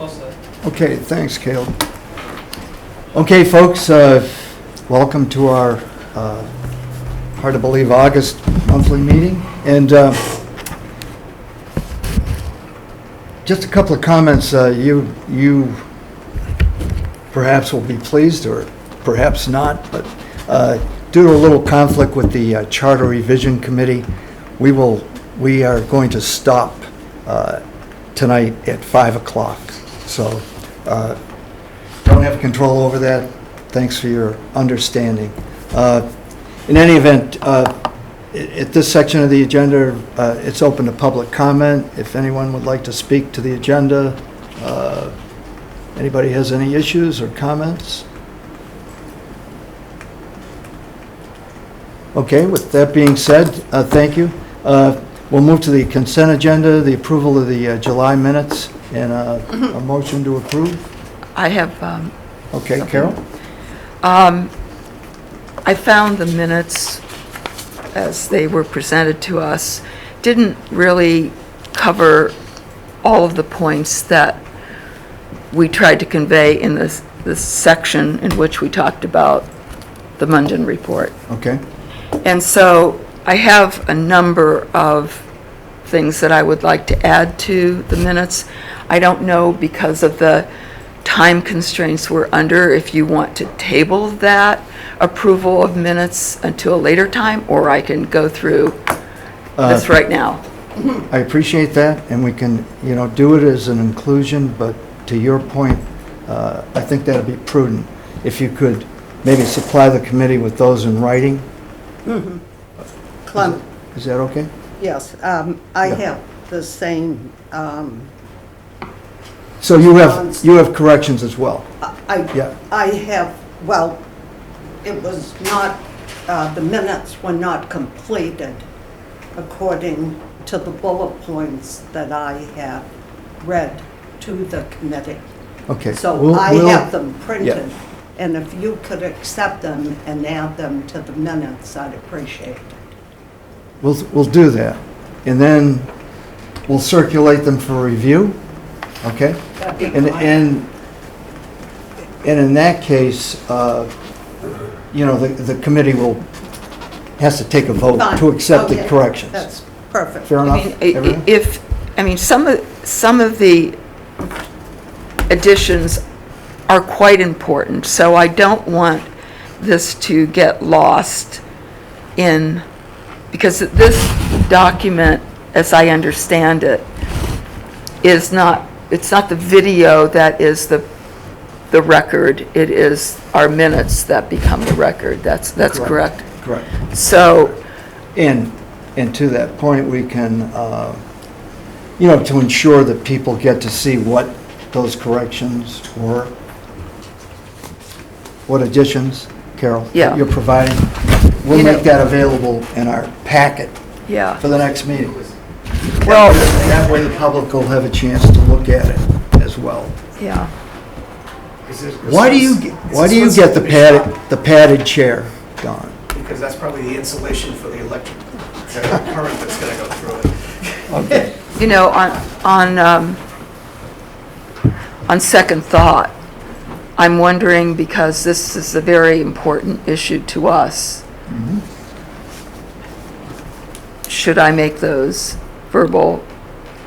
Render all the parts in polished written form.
Well said. Okay, thanks, Caleb. Okay, folks, welcome to our, hard to believe, August monthly meeting. And just a couple of comments. You perhaps will be pleased or perhaps not, but due to a little conflict with the Charter Revision Committee, we are going to stop tonight at 5 o'clock. So don't have control over that. Thanks for your understanding. In any event, at this section of the agenda, it's open to public comment. If anyone would like to speak to the agenda, anybody has any issues or comments? Okay, with that being said, thank you. We'll move to the consent agenda, the approval of the July minutes, and a motion to approve. I have. Okay, something. Carol? I found the minutes as they were presented to us didn't really cover all of the points that we tried to convey in this section in which we talked about the Munjan report. Okay. And so I have a number of things that I would like to add to the minutes. I don't know, because of the time constraints we're under, if you want to table that approval of minutes until a later time, or I can go through this right now. I appreciate that, and we can, do it as an inclusion, but to your point, I think that'd be prudent. If you could maybe supply the committee with those in writing. Clem, Is that okay? yes, I have the same, So you have corrections as well? Yeah. I have, well, it was not, the minutes were not completed according to the bullet points that I have read to the committee. Okay. So I have them yeah. printed, and if you could accept them and add them to the minutes, I'd appreciate it. We'll do that, and then we'll circulate them for review, okay? That'd be And fine. in that case, the committee has to take a vote Fine. to accept the Okay. corrections. That's perfect. Fair enough? Everyone? Some of the additions are quite important, so I don't want this to get lost in, because this document, as I understand it, it's not the video that is the record, it is our minutes that become the record. That's correct? Correct. So, And to that point, we can, to ensure that people get to see what those corrections were. What additions, Carol? Yeah. You're providing. We'll You know- make that available in our packet yeah. for the next meeting. Well, That way the public will have a chance to look at it as well. yeah. Why do you get the padded chair, Don? Because that's probably the insulation for the electric current that's going to go through it. Okay. On second thought, I'm wondering, because this is a very important issue to us, should I make those verbal?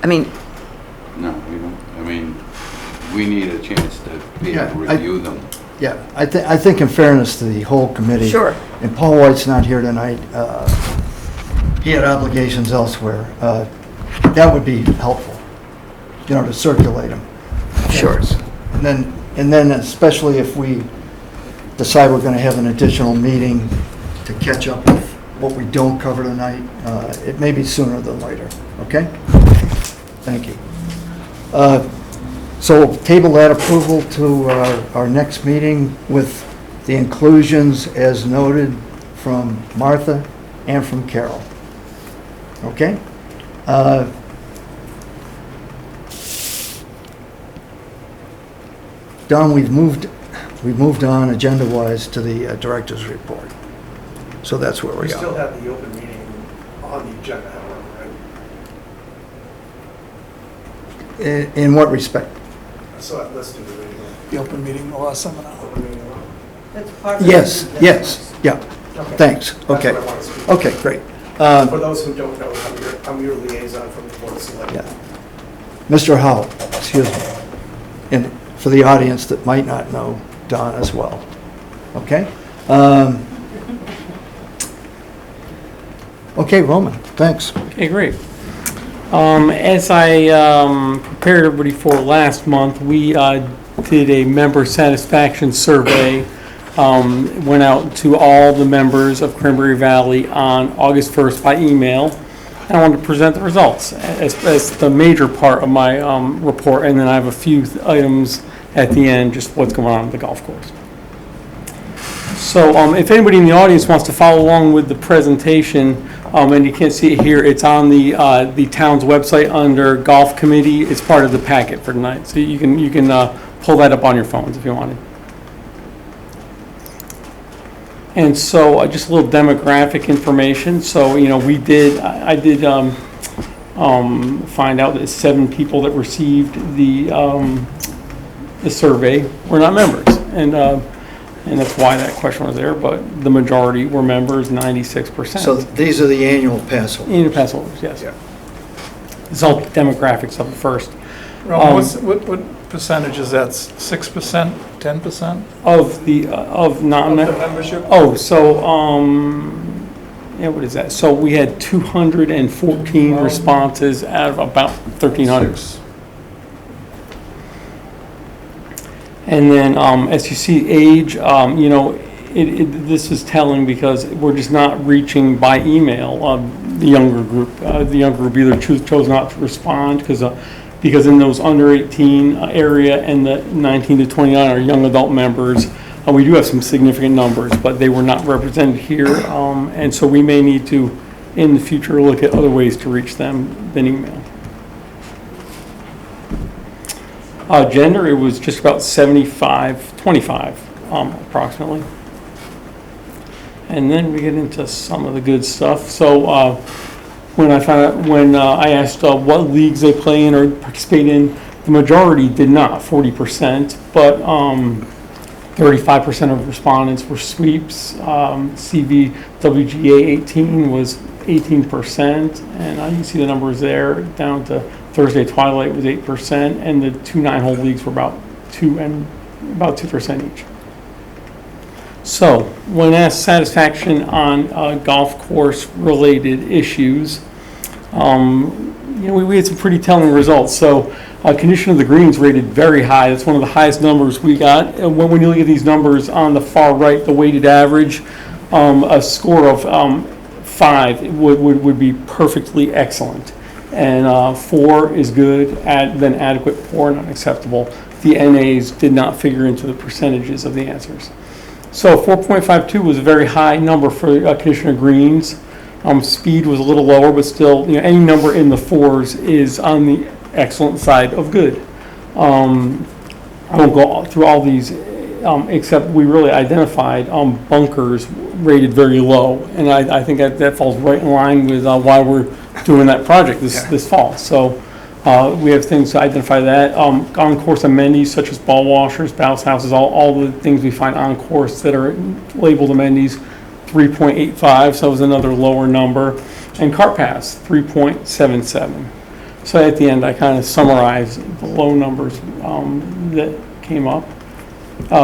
I mean, No, we don't. I mean, we need a chance to be able to Yeah, review them. Yeah, I think in fairness to the whole committee. Sure. And Paul White's not here tonight. He had obligations elsewhere. That would be helpful, to circulate them. Sure. And then especially if we decide we're going to have an additional meeting to catch up with what we don't cover tonight, it may be sooner than later, okay? Thank you. So we'll table that approval to our next meeting with the inclusions as noted from Martha and from Carol. Okay? Don, we've moved on agenda-wise to the director's report. So that's where we We still are. have the open meeting on the agenda, however, right? In what respect? So let's do the reading. The open meeting law seminar. Open meeting law. It's part of Yes, the- yes, yeah, Okay. thanks, That's okay, what I want to speak. okay, great. For those who don't know, I'm your liaison from the Board of Selectmen. Yeah. Mr. Howell, excuse me, and for the audience that might not know, Don as well, okay? Okay, Roman, thanks. Okay, great. As I prepared everybody for last month, we did a member satisfaction survey. Went out to all the members of Cranberry Valley on August 1st by email. And I wanted to present the results as the major part of my report, and then I have a few items at the end, just what's going on at the golf course. So if anybody in the audience wants to follow along with the presentation, and you can't see it here, it's on the town's website under Golf Committee. It's part of the packet for tonight, so you can pull that up on your phones if you wanted. And so just a little demographic information. So I did find out that 7 people that received the survey were not members, and that's why that question was there. But the majority were members, 96%. So these are the annual pass holders. In pass holders, yes. Yeah. It's all demographics of the first. Ron, what percentage is that? 6%, 10%? Of non Of the membership? Oh, so yeah, what is that? So we had 214 responses out of about 1,300. And then as you see, age, this is telling because we're just not reaching by email the younger group. The younger group either chose not to respond because in those under 18 area and the 19 to 29 are young adult members. We do have some significant numbers, but they were not represented here. And so we may need to, in the future, look at other ways to reach them than email. Gender, it was just about 75-25, approximately. And then we get into some of the good stuff. So when I asked what leagues they play in or participate in, the majority did not, 40%, but 35% of respondents were sweeps. CVWGA 18 was 18%, and you can see the numbers there down to Thursday Twilight was 8%, and the 2 9-hole leagues were about 2% each. So, when asked satisfaction on golf course related issues, we had some pretty telling results. So, condition of the greens rated very high. That's one of the highest numbers we got. When you look at these numbers on the far right, the weighted average, a score of 5 would be perfectly excellent. And 4 is good, then adequate, poor, and unacceptable. The NAs did not figure into the percentages of the answers. So 4.52 was a very high number for condition of greens. Speed was a little lower, but still, any number in the 4s is on the excellent side of good. I won't go through all these, except we really identified bunkers rated very low, and I think that falls right in line with why we're doing that project this fall. So we have things to identify that. On-course amenities such as ball washers, bounce houses, all the things we find on course that are labeled amenities, 3.85, so that was another lower number. And cart paths, 3.77. So at the end, I kind of summarized the low numbers that came up.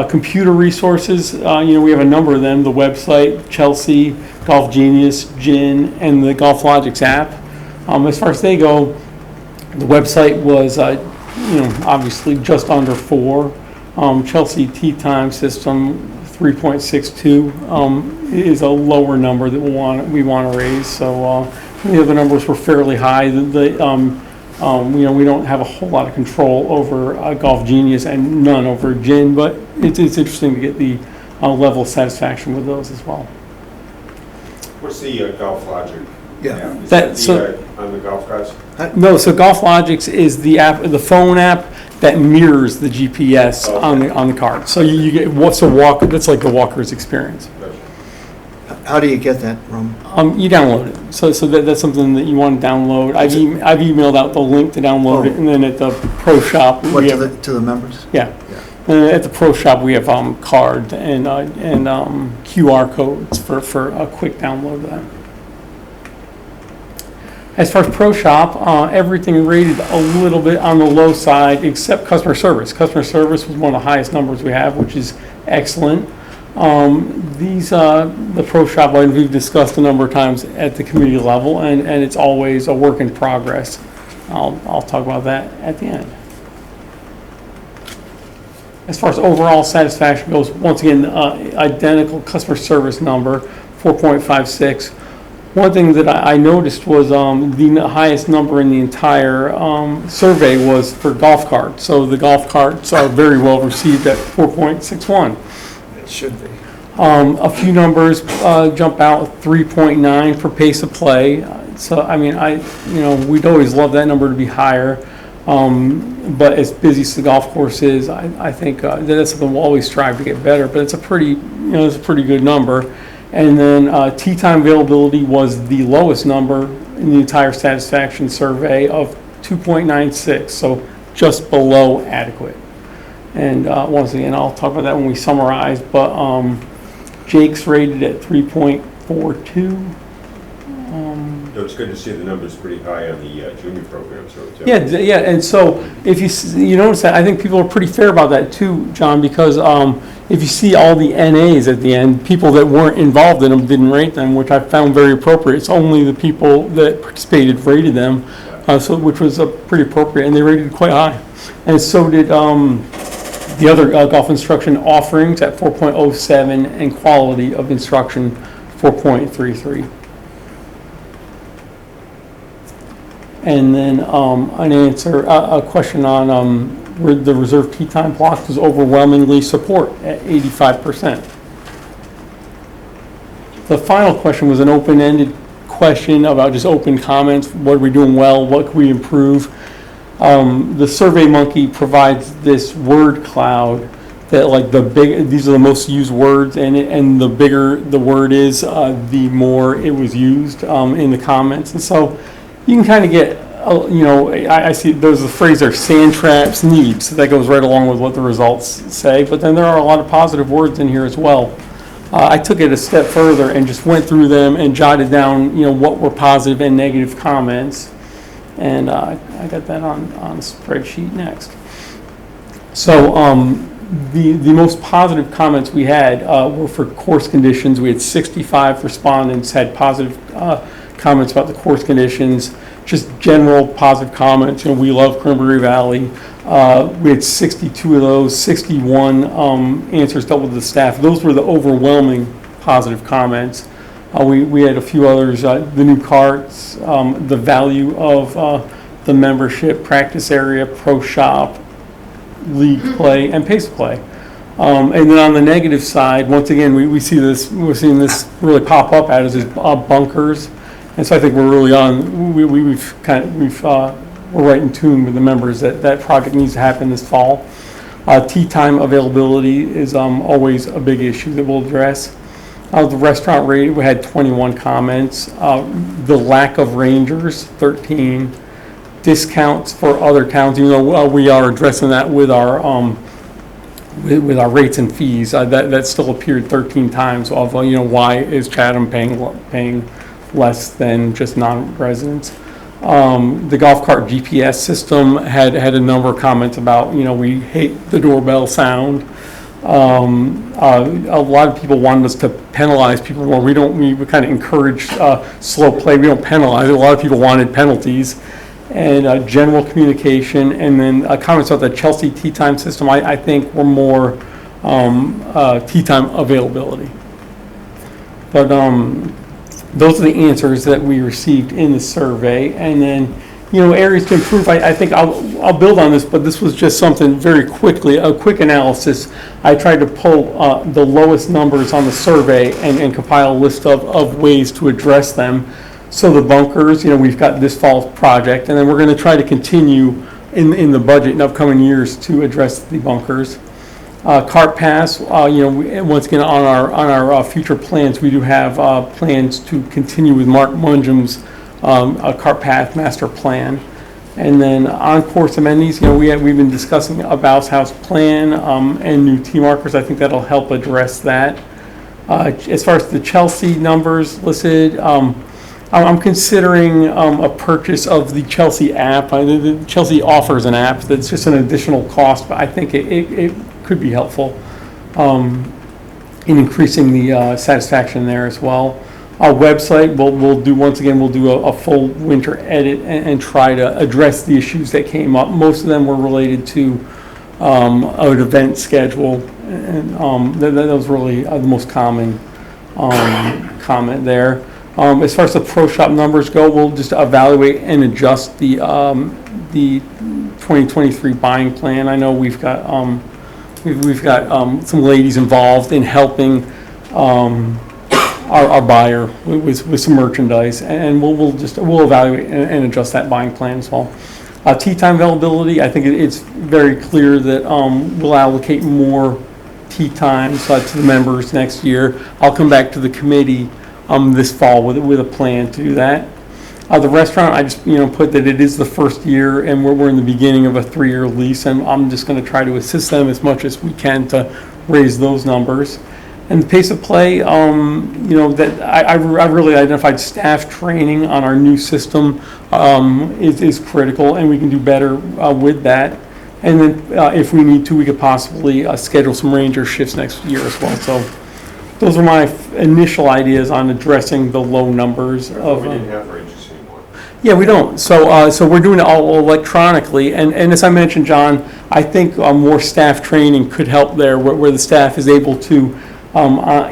Computer resources, we have a number of them, the website, Chelsea, Golf Genius, Gin, and the Golf Logics app. As far as they go, the website was, obviously just under 4. Chelsea Tee Time System, 3.62, is a lower number that we want to raise. So the other numbers were fairly high. We don't have a whole lot of control over Golf Genius and none over Gin, but it's interesting to get the level of satisfaction with those as well. What's the Golf Logic? Yeah. Is that on the golf carts? No, so Golf Logics is the app, the phone app that mirrors the GPS on the cart. So you get that's like the walker's experience. How do you get that, Rum? You download it. So that's something that you want to download. I've emailed out the link to download it, and then at the pro shop, What, we to have, the members? yeah. At the pro shop, we have cards and QR codes for a quick download of that. As far as pro shop, everything rated a little bit on the low side except customer service. Customer service was one of the highest numbers we have, which is excellent. The pro shop items we've discussed a number of times at the committee level, and it's always a work in progress. I'll talk about that at the end. As far as overall satisfaction goes, once again, identical customer service number, 4.56. One thing that I noticed was the highest number in the entire survey was for golf carts. So the golf carts are very well received at 4.61. It should be. A few numbers jump out, 3.9 for pace of play. So I mean, we'd always love that number to be higher. But as busy as the golf course is, I think that's something we'll always strive to get better. But it's a pretty good number. And then tee time availability was the lowest number in the entire satisfaction survey of 2.96, so just below adequate. And once again, I'll talk about that when we summarize. But Jake's rated at 3.42. It's good to see the numbers pretty high on the junior programs. Yeah, and so if you notice that, I think people are pretty fair about that too, John, because if you see all the NAs at the end, people that weren't involved in them didn't rate them, which I found very appropriate. It's only the people that participated rated them, which was pretty appropriate, and they rated quite high. And so did the other golf instruction offerings at 4.07 and quality of instruction 4.33. And then a question on the reserve tee time block was overwhelmingly support at 85%. The final question was an open-ended question about just open comments. What are we doing well? What can we improve? The SurveyMonkey provides this word cloud that these are the most used words, and the bigger the word is, the more it was used in the comments. And so you can kind of get, I see there's a phrase there, sand traps needs. So that goes right along with what the results say. But then there are a lot of positive words in here as well. I took it a step further and just went through them and jotted down, what were positive and negative comments. And I got that on a spreadsheet next. So the most positive comments we had were for course conditions. We had 65 respondents had positive comments about the course conditions, just general positive comments. We love Cranberry Valley. We had 62 of those, 61 answers dealt with the staff. Those were the overwhelming positive comments. We had a few others, the new carts, the value of the membership, practice area, pro shop, league play, and pace play. And then on the negative side, once again, we're seeing this really pop up at us is bunkers. And so I think we're really on. We're right in tune with the members that project needs to happen this fall. Tee time availability is always a big issue that we'll address. The restaurant rate, we had 21 comments. The lack of rangers, 13. Discounts for other towns, even though we are addressing that with our rates and fees. That still appeared 13 times of why is Chatham paying less than just non-residents. The golf cart GPS system had a number of comments about, we hate the doorbell sound. A lot of people wanted us to penalize people more. We kind of encourage slow play. We don't penalize. A lot of people wanted penalties. And general communication, and then comments about the Chelsea tee time system, I think were more tee time availability. But those are the answers that we received in the survey. And then, areas to improve, I think I'll build on this, but this was just something very quickly, a quick analysis. I tried to pull the lowest numbers on the survey and compile a list of ways to address them. So the bunkers, we've got this fall project, and then we're going to try to continue in the budget in upcoming years to address the bunkers. Cart pass, once again, on our future plans, we do have plans to continue with Mark Mungum's cart path master plan. And then on-course amenities, we've been discussing a Bouse House plan and new T markers. I think that'll help address that. As far as the Chelsea numbers listed, I'm considering a purchase of the Chelsea app. The Chelsea offers an app that's just an additional cost, but I think it could be helpful in increasing the satisfaction there as well. Our website, we'll do a full winter edit and try to address the issues that came up. Most of them were related to an event schedule, and that was really the most common comment there. As far as the pro shop numbers go, we'll just evaluate and adjust the 2023 buying plan. I know we've got some ladies involved in helping our buyer with some merchandise, and we'll evaluate and adjust that buying plan as well. Tea time availability, I think it's very clear that we'll allocate more tea times to the members next year. I'll come back to the committee this fall with a plan to do that. The restaurant, I just put that it is the first year, and we're in the beginning of a 3-year lease, and I'm just going to try to assist them as much as we can to raise those numbers. And the pace of play, that I really identified staff training on our new system is critical, and we can do better with that. And then if we need to, we could possibly schedule some ranger shifts next year as well. So those are my initial ideas on addressing the low numbers of. We didn't have rangers anymore. Yeah, we don't. So we're doing it all electronically, and as I mentioned, John, I think more staff training could help there, where the staff is able to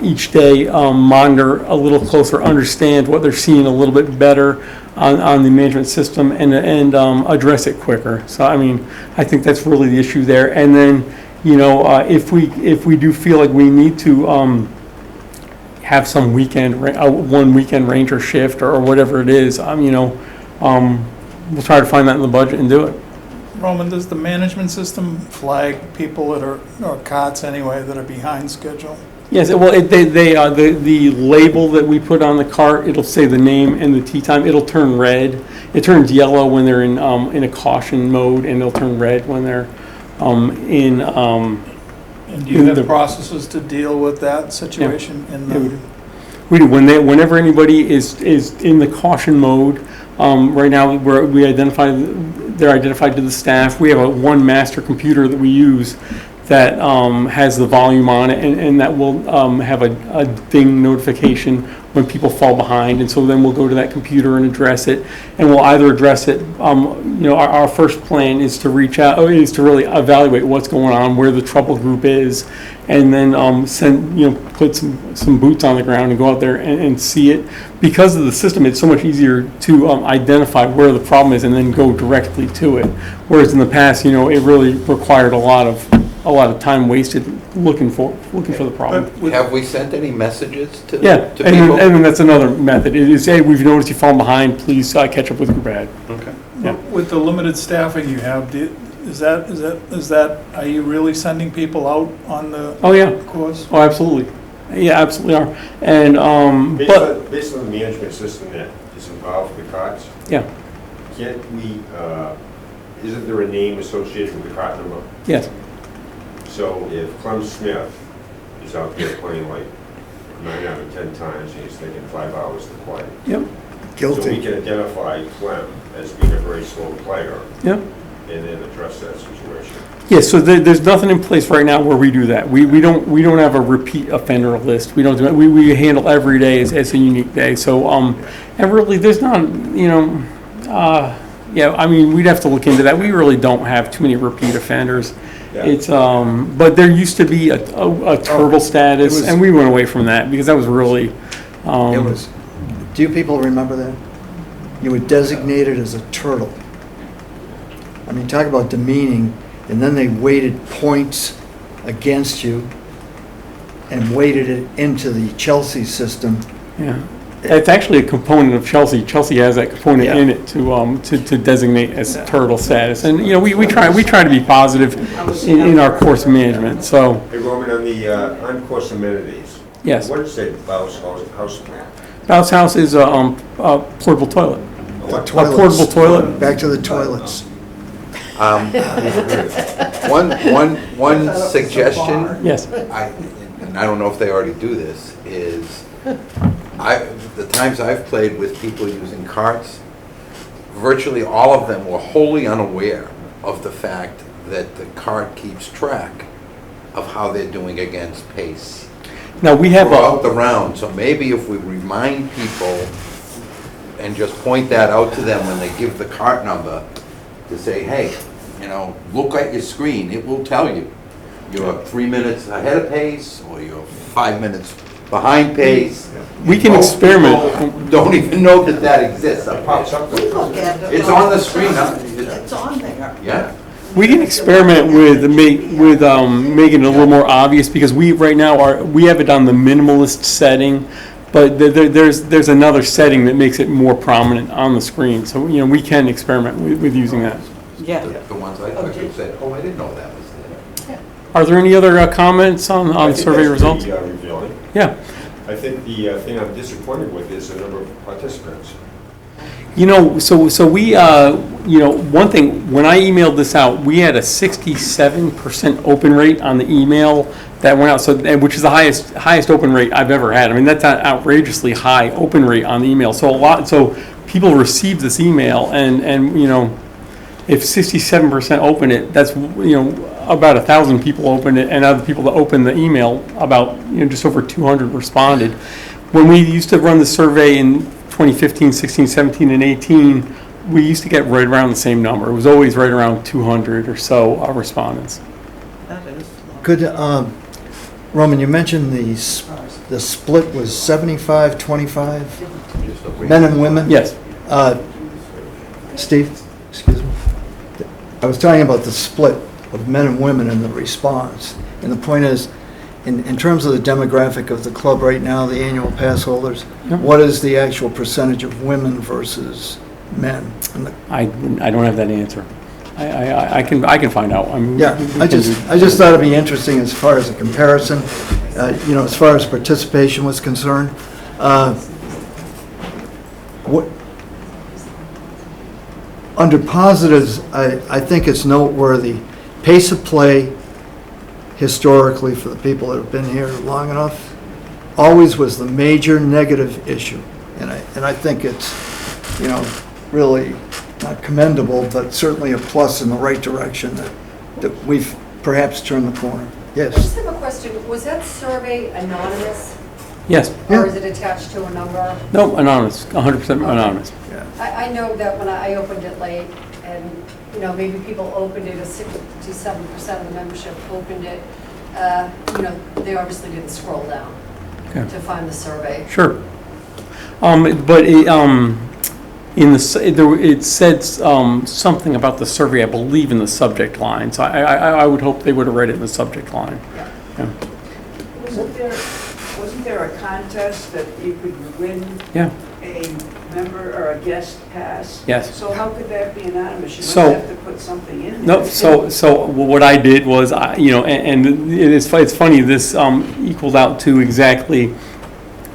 each day monitor a little closer, understand what they're seeing a little bit better on the management system, and address it quicker. So I think that's really the issue there. And then if we do feel like we need to have some one weekend ranger shift or whatever it is, we'll try to find that in the budget and do it. Roman, does the management system flag people that are, or carts anyway, that are behind schedule? Yes, well, the label that we put on the cart, it'll say the name and the tee time. It'll turn red. It turns yellow when they're in a caution mode, and it'll turn red when they're in. And do you have processes to deal with that situation? We do. Whenever anybody is in the caution mode, right now they're identified to the staff. We have one master computer that we use that has the volume on it, and that will have a ding notification when people fall behind. And so then we'll go to that computer and address it, and we'll either address it. Our first plan is to reach out, is to really evaluate what's going on, where the trouble group is, and then put some boots on the ground and go out there and see it. Because of the system, it's so much easier to identify where the problem is and then go directly to it. Whereas in the past, it really required a lot of time wasted looking for the problem. Have we sent any messages to Yeah, to and people? then that's another method. It is, hey, we've noticed you've fallen behind. Please catch up with your bad. Okay. Yeah. With the limited staffing you have, is that, are you really sending people out on the Oh yeah. course? Oh, absolutely. Yeah, absolutely are. And Based on the management system that is involved with the carts, yeah, can't we, isn't there a name associated with the cart number? yes, So if Clem Smith is out there playing like 9 out of 10 times and he's taking 5 hours to play, yep, so we Guilty. can identify Clem as being a very slow player yep. and then address that situation. Yeah, so there's nothing in place right now where we do that. We don't have a repeat offender list. We don't do it. We handle every day as a unique day. So and really there's not we'd have to look into that. We really don't have too many repeat offenders. Yeah. It's but there used to be a turtle status, and we went away from that because that was really It was. Do you people remember that? You were designated as a turtle. Talk about demeaning, and then they weighted points against you and weighted it into the Chelsea system. yeah. It's actually a component of Chelsea. Chelsea has that component Yeah. in it to designate as turtle status. And, you know, we try to be positive in our course management, so, Hey, Roman, on the on-course amenities. yes. What is it, Bau's house plan? Bounce house is a portable toilet. What? Toilets. portable toilet? Back to the toilets. One suggestion, Yes. and I don't know if they already do this, is the times I've played with people using carts, virtually all of them were wholly unaware of the fact that the cart keeps track of how they're doing against pace Now, we have throughout the round. So maybe if we remind people and just point that out to them when they give the cart number, to say, hey, you know, look at your screen, it will tell you. You're 3 minutes ahead of pace, or you're 5 minutes behind pace. We can Most experiment. people don't even know that that exists. It pops up. We look at it. It's on the screen, huh? It's on there. Yeah. We can experiment with making it a little more obvious, because right now we have it on the minimalist setting, but there's another setting that makes it more prominent on the screen. So, you know, we can experiment with using that. Yeah. The ones I took have said, oh, I didn't know that was there. Are there any other comments on survey results? Revealing. Yeah. I think the thing I'm disappointed with is the number of participants. You know, so we, you know, one thing, when I emailed this out, we had a 67% open rate on the email that went out, which is the highest open rate I've ever had. I mean, that's an outrageously high open rate on the email. So people received this email, and you know, if 67% open it, that's, you know, about 1,000 people opened it, and other people that opened the email, about, you know, just over 200 responded. When we used to run the survey in 2015, 16, 17, and 18, we used to get right around the same number. It was always right around 200 or so respondents. That is. Could, Roman, you mentioned the split was 75-25, men and women? Yes. Steve, excuse me. I was talking about the split of men and women in the response. And the point is, in terms of the demographic of the club right now, the annual pass holders, Yep. what is the actual percentage of women versus men? I don't have that answer. I can find out. I mean, Yeah, I just thought it'd be interesting as far as a comparison, you know, as far as participation was concerned. Under positives, I think it's noteworthy, pace of play historically for the people that have been here long enough, always was the major negative issue. And I think it's, you know, really not commendable, but certainly a plus in the right direction that we've perhaps turned the corner. I Yes. just have a question. Was that survey anonymous, Yes. Yeah. or is it attached to a number? No, anonymous, 100% anonymous. I know that when I opened it late, and, you know, maybe people opened it, 67% of the membership opened it, you know, they obviously didn't scroll down Okay. to find the survey. Sure. But it said something about the survey, I believe, in the subject line. So I would hope they would have read it in the subject line. Yeah. Wasn't there a contest that you could win Yeah. a member or a guest pass? Yes. So how could that be anonymous? You must So- have to put something in No, there. so what I did was, you know, and it's funny, this equaled out to exactly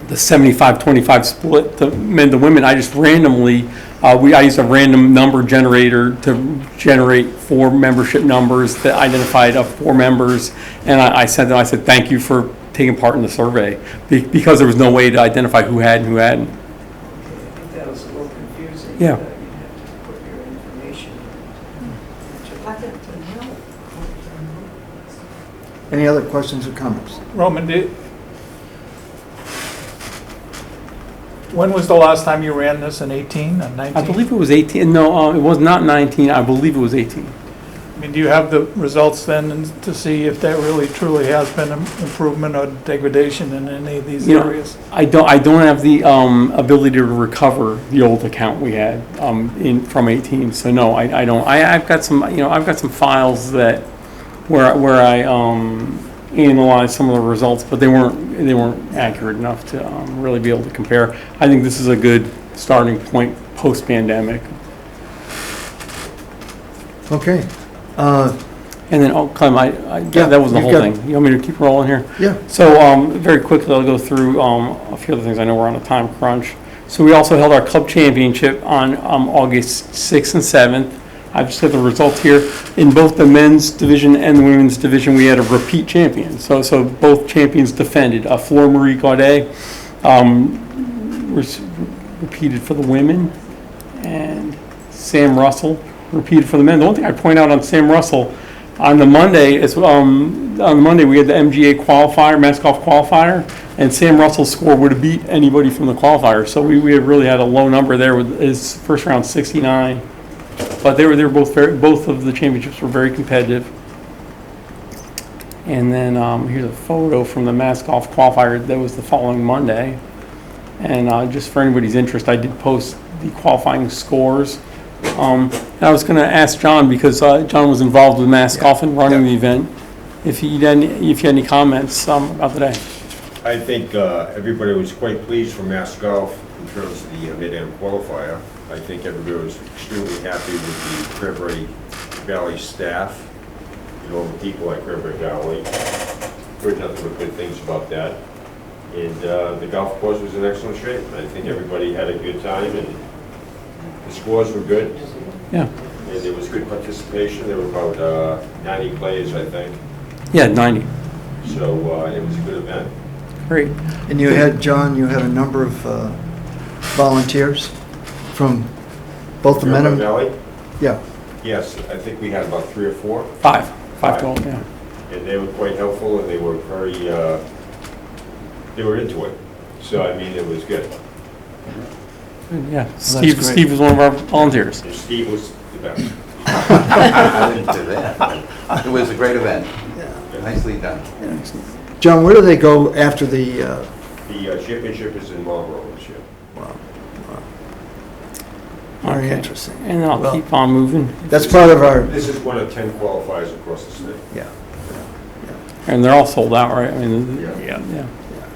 the 75-25 split, the men to women. I just randomly, I used a random number generator to generate 4 membership numbers that identified 4 members, and I sent them, I said, thank you for taking part in the survey, because there was no way to identify who had and who hadn't. I think that was a little confusing. Yeah. that You have to put your information. Any other questions or comments? Roman, when was the last time you ran this, in 18 and 19? I believe it was 18, no, it was not 19, I believe it was 18. I mean, do you have the results then to see if that really truly has been an improvement or degradation in any of these You know, areas? I don't have the ability to recover the old account we had from 18. So no, I don't. I've got some, you know, I've got some files that where I analyzed some of the results, but they weren't accurate enough to really be able to compare. I think this is a good starting point post-pandemic. Okay. And then, Clem, Yeah, that was the you've whole got- thing. You want me to keep rolling here? Yeah. So, very quickly, I'll go through a few other things. I know we're on a time crunch. So we also held our club championship on August 6th and 7th. I've just got the results here. In both the men's division and the women's division, we had a repeat champion. So both champions defended. Fleur Marie Gaudet repeated for the women, and Sam Russell repeated for the men. The one thing I point out on Sam Russell, on the Monday, we had the MGA qualifier, Mass Golf qualifier, and Sam Russell's score would have beat anybody from the qualifier. So we had really had a low number there with his first round 69. But they were both of the championships were very competitive. And then here's a photo from the Mass Golf qualifier that was the following Monday. And just for anybody's interest, I did post the qualifying scores. And I was going to ask John, because John was involved with Mass Golf and running the event, if you had any comments about the day. I think everybody was quite pleased for Mass Golf in terms of the mid-am qualifier. I think everybody was extremely happy with the Cranberry Valley staff, all the people at Cranberry Valley. Heard nothing but good things about that. And the golf course was in excellent shape. I think everybody had a good time, and the scores were good. Yeah. And there was good participation. There were about 90 players, I think. Yeah, 90. So it was a good event. Great. And you had, John, you had a number of volunteers from both the men and... Valley? Yeah. Yes, I think we had about 3 or 4. Five total, yeah. And they were quite helpful, and they were very, they were into it. So, I mean, it was good. Yeah, great. Steve was one of our volunteers. And Steve was the best. I didn't do that. It was a great event. Nicely done. John, where do they go after the... The championship is in Marlboro this year. Very Okay. interesting. And then I'll Well, keep on moving. That's part of our... This is one of 10 qualifiers across the state. Yeah. And they're all sold out, right? I mean, Yeah. yeah.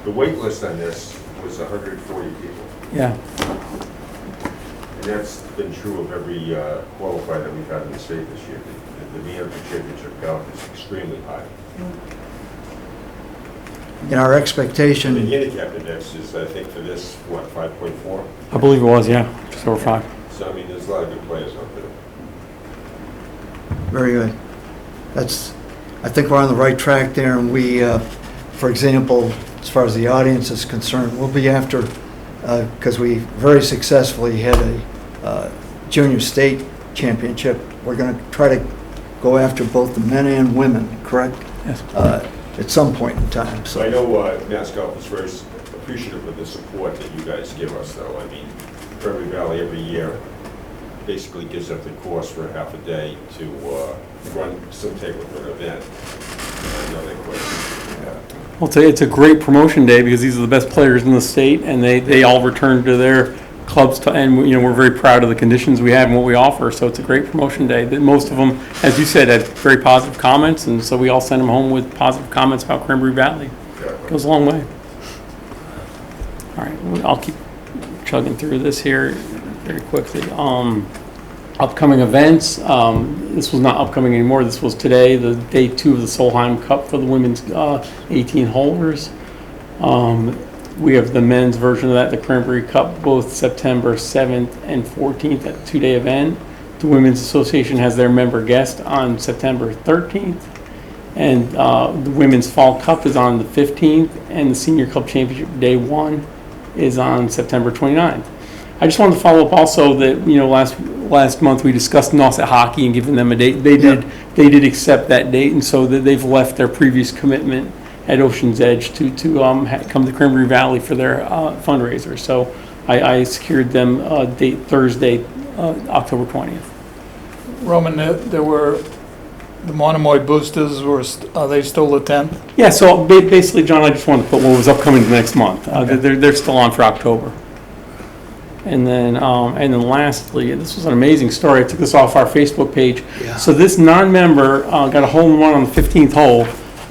The wait list on this was 140 people. Yeah. And that's been true of every qualifier that we've had in the state this year. The Meander Championship golf is extremely high. In our The expectation, handicap index is, I think, for this, what, 5.4? I believe it was, yeah, just over 5. So, I mean, there's a lot of good players out there. very good. I think we're on the right track there, and we, for example, as far as the audience is concerned, we'll be after, because we very successfully had a junior state championship. We're going to try to go after both the men and women, correct? Yes. At some point in time, So I so. know Mass Golf is very appreciative of the support that you guys give us, though. I mean, Cranberry Valley every year basically gives up the course for half a day to run some type of an event. I know they quite. Well, it's a great promotion day because these are the best players in the state, and they all return to their clubs, and we're very proud of the conditions we have and what we offer. So it's a great promotion day. That most of them, as you said, had very positive comments, and so we all send them home with positive comments about Cranberry Valley. It goes a long way. All right, I'll keep chugging through this here very quickly. Upcoming events. This was not upcoming anymore. This was today, the day 2 of the Solheim Cup for the women's 18 holders. We have the men's version of that, the Cranberry Cup, both September 7th and 14th, a 2-day event. The Women's Association has their member guest on September 13th. And the Women's Fall Cup is on the 15th, and the Senior Club Championship Day 1 is on September 29th. I just wanted to follow up also that, last month we discussed Nauset Hockey and giving them a date. They did accept that date, and so that they've left their previous commitment at Ocean's Edge to come to Cranberry Valley for their fundraiser. So I secured them a date Thursday, October 20th. Roman, there were, the Monomoy boosters are they still the 10th? Yeah, so basically, John, I just wanted to put what was upcoming the next month. Okay. They're still on for October. And then lastly, this was an amazing story. I took this off our Facebook page. Yeah. So this non-member got a hole-in-one on the 15th hole,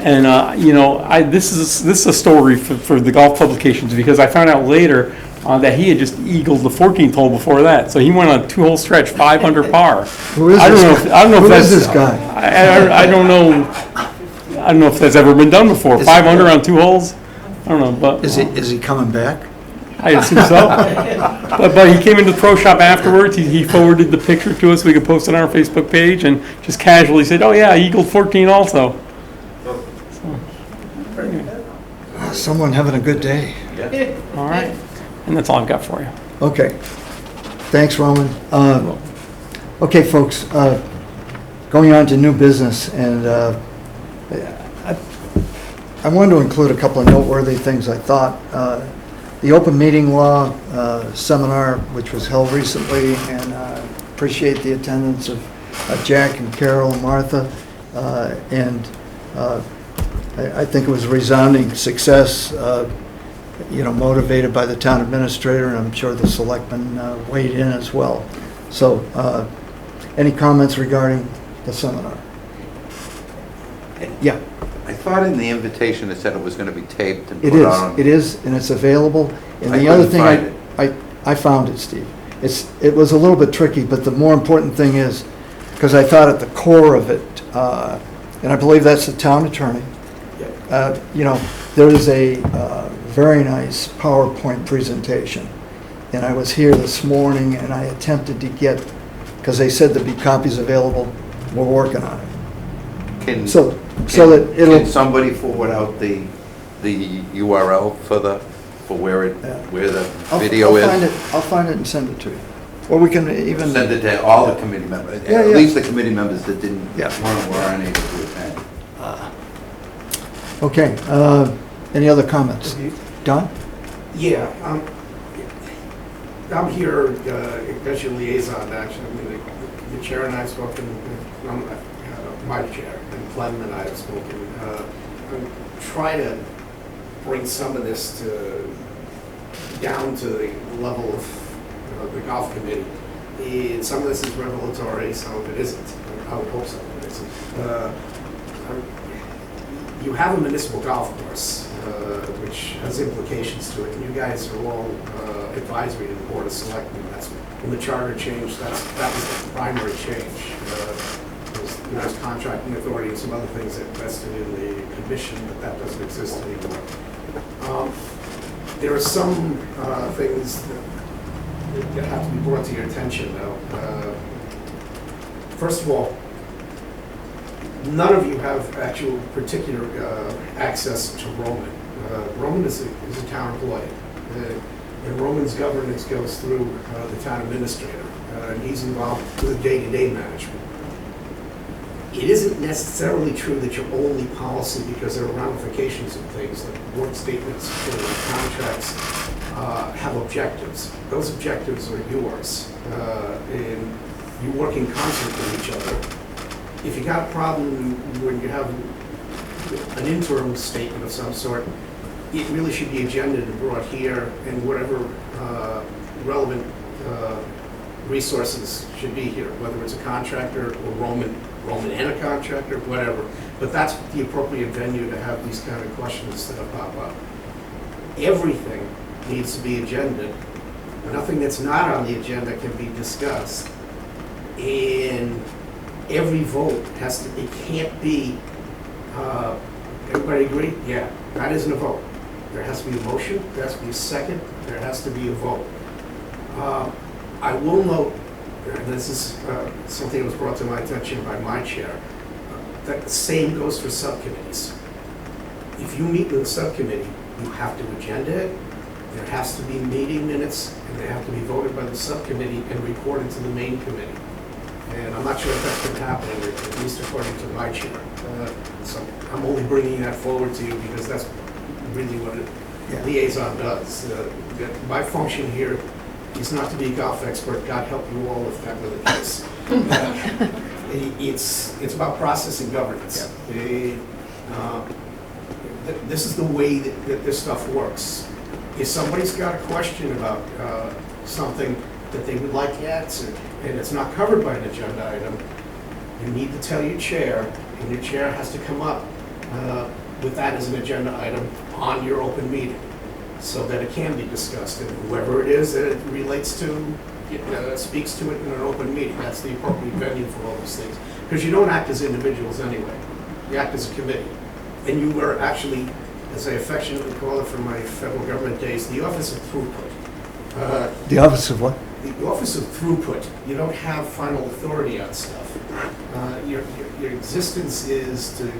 And, this is a story for the golf publications, because I found out later that he had just eagled the 14th hole before that. So he went on a 2-hole stretch, 5 under par. Who is I don't this know guy? if- I don't know if Who is that's- this guy? I don't know. I don't know if that's ever been done before. Is 5 it- under on 2 holes? I don't know, but. Is he coming back? I assume so. But he came into the pro shop afterwards. He forwarded the picture to us. We could post it on our Facebook page, and just casually said, "Oh yeah, I eagled 14 also." Someone having a good day. All right, and that's all I've got for you. Okay. Thanks, Roman. Okay, folks, going on to new business, and I wanted to include a couple of noteworthy things, I thought. The open meeting law seminar, which was held recently, and appreciate the attendance of Jack and Carol and Martha, and I think it was a resounding success, motivated by the town administrator, and I'm sure the selectmen weighed in as well. So, any comments regarding the seminar? Yeah, I thought in the invitation it said it was gonna be taped and it put on. is, and it's available. And I the other couldn't thing, I found it, Steve. It was a little bit tricky, but the more important thing is, because I thought at the core of it, and I believe that's the town attorney, there is a very nice PowerPoint presentation. And I was here this morning and I attempted to get, because they said there'd be copies available, we're working on it. Can- So Can- that it'll, Can somebody forward out the URL for where the video I'll find is? it, I'll find it and send it to you. Or we can even. Send it to all the committee members, Yeah, at yeah. least the committee members that didn't, Yeah. were unable to attend. Okay, any other comments? Don? Yeah, I'm here as your liaison, actually. I mean, the chair and I have spoken, my chair, and Clem and I have spoken. I'm trying to bring some of this down to the level of the golf committee. And some of this is revelatory, some of it isn't. I would hope some of it isn't. You have a municipal golf course, which has implications to it, and you guys are all advisory to the Board of Selectmen. That's when the charter changed. That was the primary change. There's contracting authority and some other things that vested in the commission, but that doesn't exist anymore. There are some things that have to be brought to your attention, though. First of all, none of you have actual particular access to Roman. Roman is a town employee, and Roman's governance goes through the town administrator, and he's involved with day-to-day management. It isn't necessarily true that your only policy, because there are ramifications of things like work statements, contracts, have objectives. Those objectives are yours, and you work in concert with each other. If you got a problem when you have an interim statement of some sort, it really should be agendaed and brought here, and whatever relevant resources should be here, whether it's a contractor or Roman and a contractor, whatever. But that's the appropriate venue to have these kind of questions that pop up. Everything needs to be agended. Nothing that's not on the agenda can be discussed. And every vote has to, it can't be, everybody agree? Yeah, that isn't a vote. There has to be a motion, there has to be a second, there has to be a vote. I will note, and this is something that was brought to my attention by my chair, that the same goes for subcommittees. If you meet with a subcommittee, you have to agenda it, there has to be meeting minutes, and they have to be voted by the subcommittee and reported to the main committee. And I'm not sure if that's been happening, at least according to my chair. So I'm only bringing that forward to you because that's really what a liaison does. My function here is not to be a golf expert. God help you all if that were the case. It's about process and governance. This is the way that this stuff works. If somebody's got a question about something that they would like answered, and it's not covered by an agenda item, you need to tell your chair, and your chair has to come up with that as an agenda item on your open meeting, so that it can be discussed, and whoever it is that it relates to, speaks to it in an open meeting. That's the appropriate venue for all these things. Because you don't act as individuals anyway, you act as a committee. And you were actually, as I affectionately call it from my federal government days, the office of throughput. The office of what? The office of throughput. You don't have final authority on stuff. Your existence is to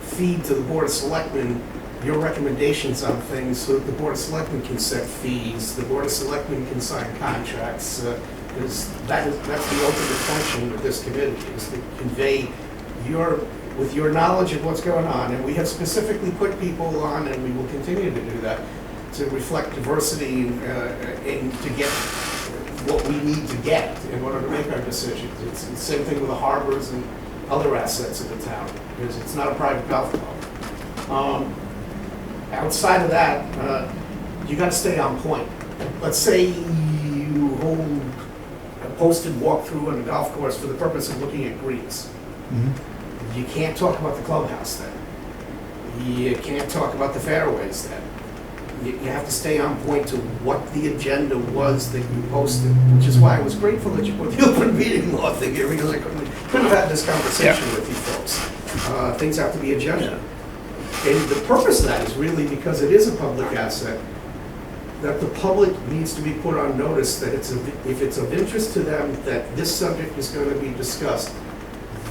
feed to the Board of Selectmen your recommendations on things so that the Board of Selectmen can set fees, the Board of Selectmen can sign contracts. That's the ultimate function of this committee, is to convey with your knowledge of what's going on. And we have specifically put people on, and we will continue to do that, to reflect diversity and to get what we need to get in order to make our decisions. It's the same thing with the harbors and other assets of the town, because it's not a private golf club. Outside of that, you got to stay on point. Let's say you hold a posted walkthrough on a golf course for the purpose of looking at greens. You can't talk about the clubhouse then. You can't talk about the fairways then. You have to stay on point to what the agenda was that you posted, which is why I was grateful that you put the open meeting law thing here, because I couldn't have had this conversation with you folks. Things have to be agenda. And the purpose of that is really because it is a public asset, that the public needs to be put on notice that if it's of interest to them that this subject is going to be discussed,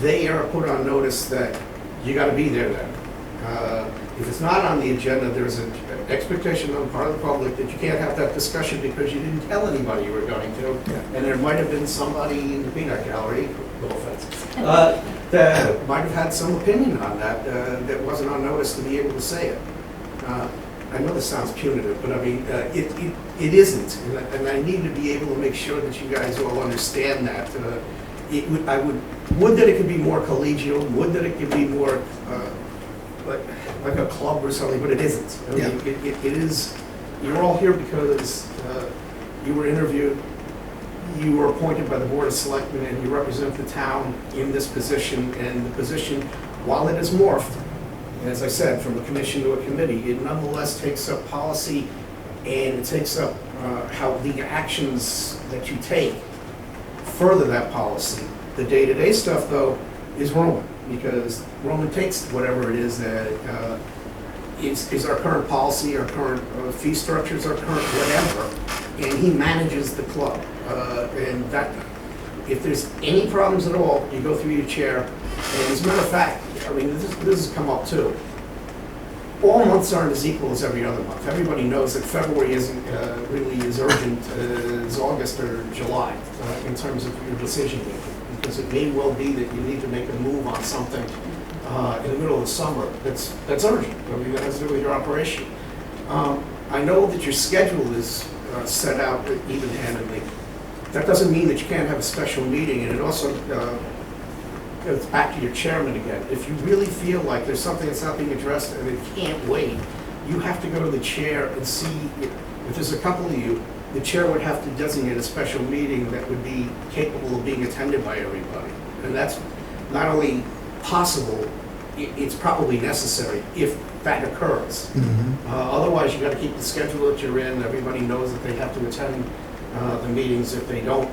they are put on notice that you got to be there then. If it's not on the agenda, there's an expectation on the part of the public that you can't have that discussion because you didn't tell anybody you were going to. And there might have been somebody in the peanut gallery, no offense, that might have had some opinion on that that wasn't on notice to be able to say it. I know this sounds punitive, but I mean, it isn't. And I need to be able to make sure that you guys all understand that. Would that it could be more collegial, would that it could be more like a club or something, but it isn't. I mean, it is, you're all here because you were interviewed, you were appointed by the Board of Selectmen, and you represent the town in this position, and the position, while it has morphed, as I said, from a commission to a committee, it nonetheless takes up policy, and it takes up how the actions that you take further that policy. The day-to-day stuff, though, is Roman, because Roman takes whatever it is that is our current policy, our current fee structures, our current whatever, and he manages the club. And that, if there's any problems at all, you go through your chair. And as a matter of fact, I mean, this has come up too. All months aren't as equal as every other month. Everybody knows that February isn't really as urgent as August or July in terms of your decision making. Because it may well be that you need to make a move on something in the middle of the summer that's urgent. I mean, that has to do with your operation. I know that your schedule is set out even-handedly. That doesn't mean that you can't have a special meeting, and it also goes back to your chairman again. If you really feel like there's something that's not being addressed and it can't wait, you have to go to the chair and see if there's a couple of you. The chair would have to designate a special meeting that would be capable of being attended by everybody. And that's not only possible, it's probably necessary if that occurs. Otherwise, you got to keep the schedule that you're in. Everybody knows that they have to attend the meetings. If they don't,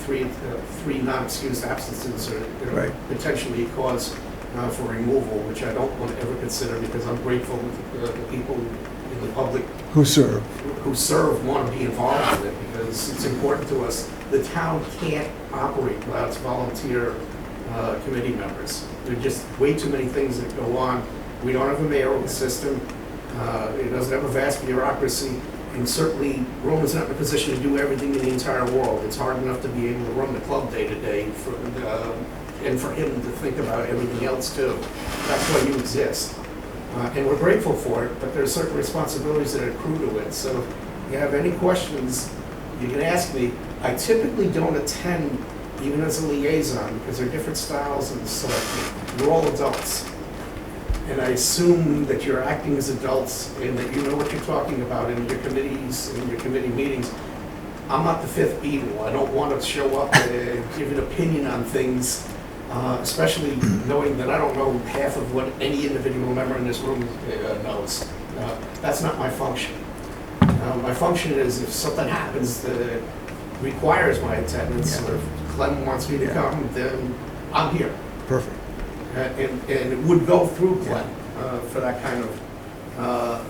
three non-excused absences are potentially a cause for removal, which I don't want to ever consider, because I'm grateful that the people in the public who serve want to be involved in it, because it's important to us. The town can't operate without its volunteer committee members. There are just way too many things that go on. We don't have a mayoral system. It doesn't have a vast bureaucracy. And certainly, Roman's not in a position to do everything in the entire world. It's hard enough to be able to run the club day to day, and for him to think about everything else too. That's why you exist. And we're grateful for it, but there are certain responsibilities that accrue to it. So if you have any questions, you can ask me. I typically don't attend, even as a liaison, because there are different styles of the selectmen. You're all adults. And I assume that you're acting as adults and that you know what you're talking about in your committees, in your committee meetings. I'm not the fifth Beatle. I don't want to show up and give an opinion on things especially knowing that I don't know half of what any individual member in this room knows. That's not my function. My function is if something happens that requires my attendance, or if Clem wants me to come, then I'm here. Perfect. And it would go through Clem for that kind of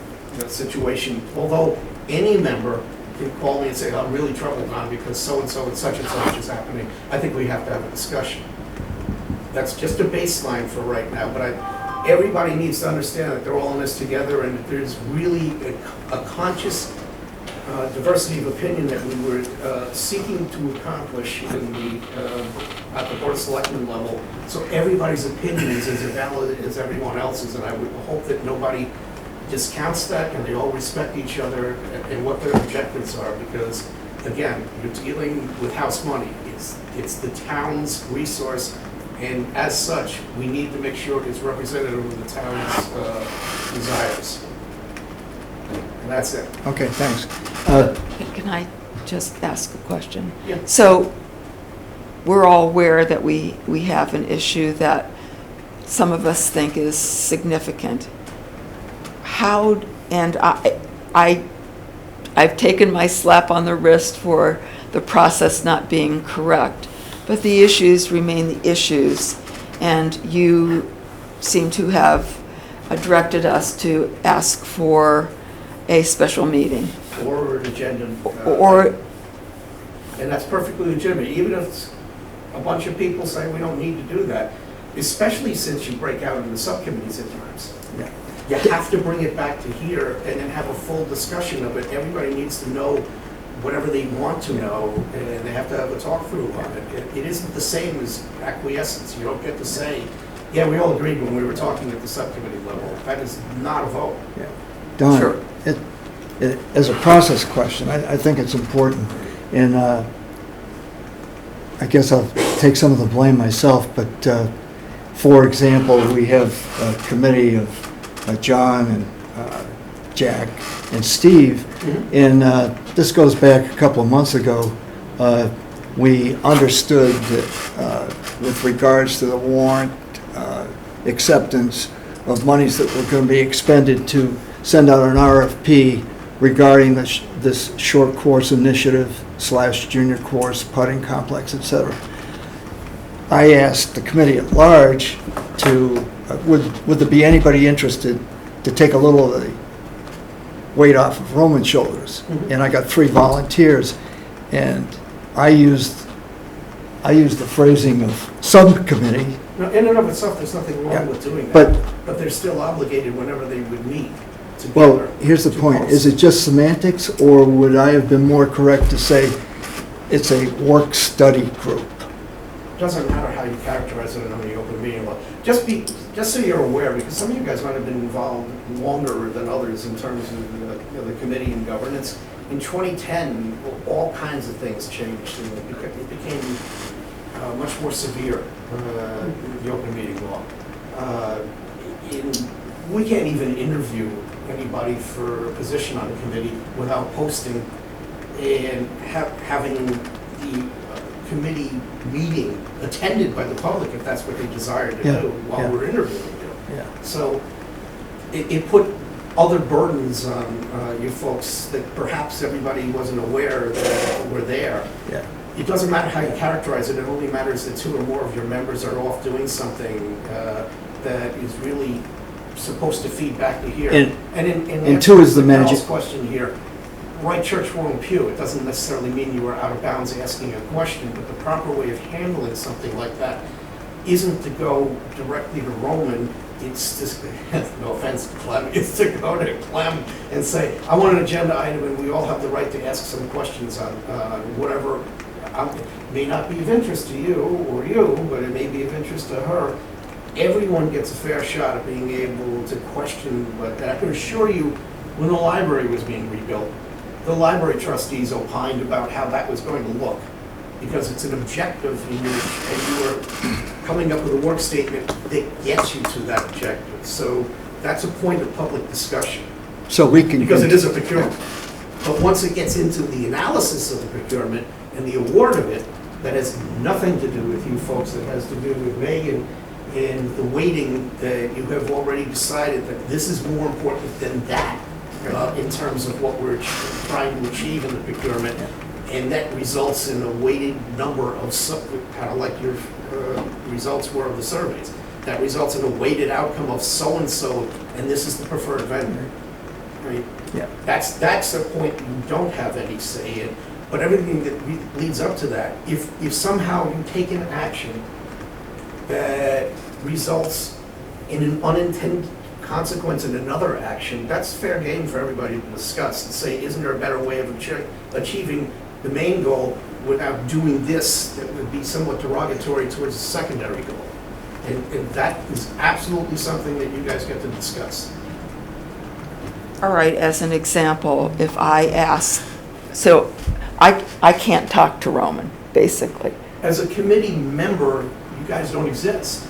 situation. Although any member can call me and say, I'm really troubled now because so-and-so and such is happening, I think we have to have a discussion. That's just a baseline for right now, but everybody needs to understand that they're all in this together, and that there's really a conscious diversity of opinion that we were seeking to accomplish in at the Board of Selectmen level. So everybody's opinion is as valid as everyone else's, and I would hope that nobody discounts that, and they all respect each other and what their objectives are, because, again, you're dealing with house money. It's the town's resource, and as such, we need to make sure it's representative of the town's desires. And that's it. Okay, thanks. Can I just ask a question? Yeah. So we're all aware that we have an issue that some of us think is significant. How, and I've taken my slap on the wrist for the process not being correct, but the issues remain the issues, and you seem to have directed us to ask for a special meeting. Or an agenda. And that's perfectly legitimate, even if a bunch of people say we don't need to do that, especially since you break out into subcommittees at times. Yeah. You have to bring it back to here and then have a full discussion of it. Everybody needs to know whatever they want to know, and they have to have a talk through on it. It isn't the same as acquiescence. You don't get to say, yeah, we all agreed when we were talking at the subcommittee level. That is not a vote. Yeah. Don, Sure. as a process question, I think it's important, and I guess I'll take some of the blame myself, but for example, we have a committee of John and Jack and Steve, and this goes back a couple of months ago. We understood that with regards to the warrant acceptance of monies that were going to be expended to send out an RFP regarding this short course initiative / junior course putting complex, etc. I asked the committee at large to, would there be anybody interested to take a little of the weight off of Roman's shoulders? And I got 3 volunteers, and I used the phrasing of subcommittee. Now, in and of itself, there's nothing wrong Yeah. with doing But- that, but they're still obligated whenever they would meet together. Well, here's the to point. post. Is it just semantics, or would I have been more correct to say it's a work-study group? Doesn't matter how you characterize it on the open meeting law. Just so you're aware, because some of you guys might have been involved longer than others in terms of the committee and governance. In 2010, all kinds of things changed, and it became much more severe, the open meeting law. We can't even interview anybody for a position on a committee without posting and having the committee meeting attended by the public if that's what they desire to do while we're interviewing you. Yeah. So it put other burdens on you folks that perhaps everybody wasn't aware that were there. Yeah. It doesn't matter how you characterize it, it only matters that 2 or more of your members are off doing something that is really supposed to feed back to here. And 2 is the magic. Carl's question here, right church, wrong pew. It doesn't necessarily mean you were out of bounds asking a question, but the proper way of handling something like that isn't to go directly to Roman. It's just, no offense to Clem, it's to go to Clem and say, I want an agenda item, and we all have the right to ask some questions on whatever. It may not be of interest to you or you, but it may be of interest to her. Everyone gets a fair shot at being able to question, but I can assure you, when the library was being rebuilt, the library trustees opined about how that was going to look, because it's an objective in which, and you are coming up with a work statement that gets you to that objective. So that's a point of public discussion, So we can. because it is a procurement. But once it gets into the analysis of the procurement and the award of it, that has nothing to do with you folks, that has to do with Megan and the weighting that you have already decided that this is more important than that in terms of what we're trying to achieve in the procurement. And that results in a weighted number of, kind of like your results were of the surveys. That results in a weighted outcome of so-and-so, and this is the preferred vendor. Right? Yeah. That's a point you don't have any say in. But everything that leads up to that, if somehow you take an action that results in an unintended consequence in another action, that's fair game for everybody to discuss and say, isn't there a better way of achieving the main goal without doing this that would be somewhat derogatory towards the secondary goal? And that is absolutely something that you guys get to discuss. All right, as an example, if I ask, so I can't talk to Roman, basically. As a committee member, you guys don't exist.